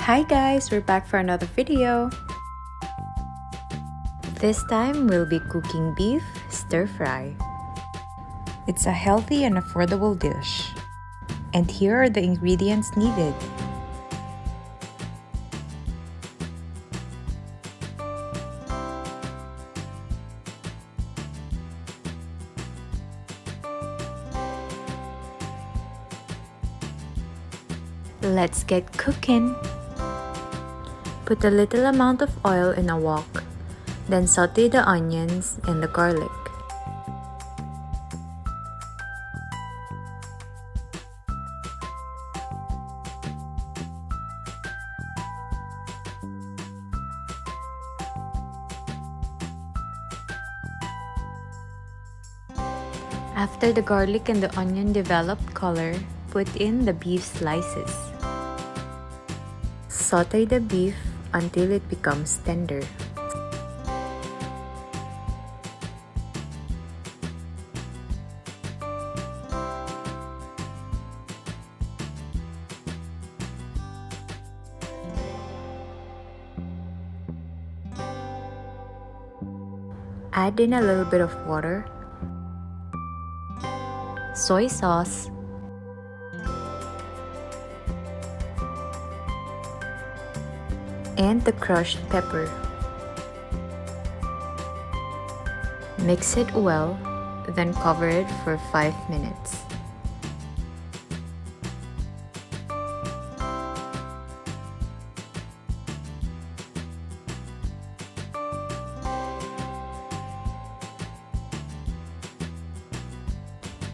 Hi guys, we're back for another video. This time we'll be cooking beef stir fry. It's a healthy and affordable dish. And here are the ingredients needed. Let's get cooking. Put a little amount of oil in a wok, then saute the onions and the garlic. After the garlic and the onion developed color, put in the beef slices. Saute the beef until it becomes tender. Add in a little bit of water, soy sauce, and the crushed pepper. Mix it well, then cover it for 5 minutes.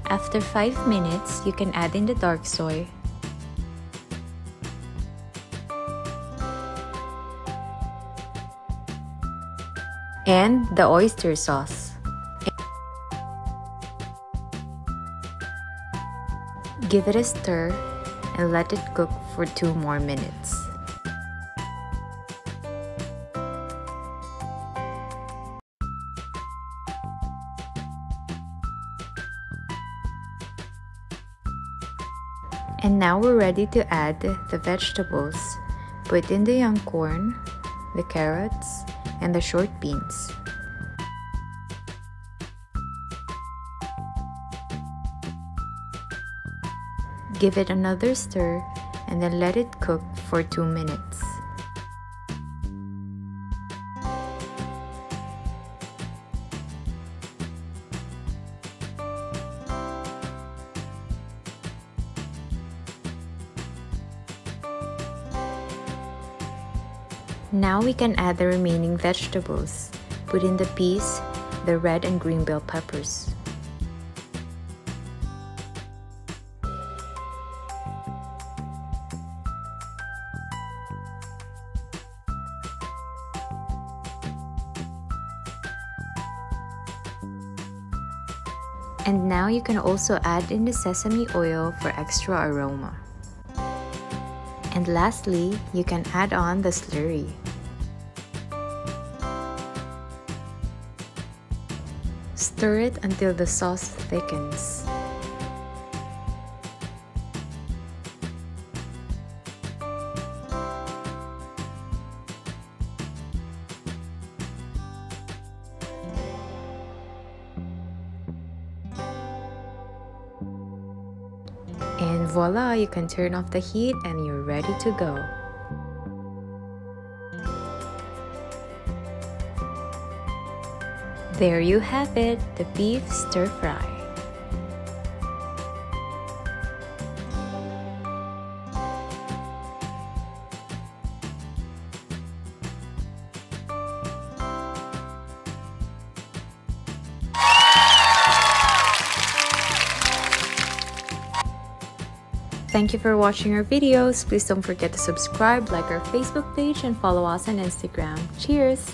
After 5 minutes, you can add in the dark soy, and the oyster sauce. Give it a stir and let it cook for 2 more minutes. And now we're ready to add the vegetables. Put in the young corn, the carrots, and the short beans. Give it another stir and then let it cook for 2 minutes. Now we can add the remaining vegetables. Put in the peas, the red and green bell peppers. And now you can also add in the sesame oil for extra aroma. And lastly, you can add on the slurry. Stir it until the sauce thickens. And voila, you can turn off the heat and you're ready to go. There you have it, the beef stir fry. Thank you for watching our videos. Please don't forget to subscribe, like our Facebook page, and follow us on Instagram. Cheers!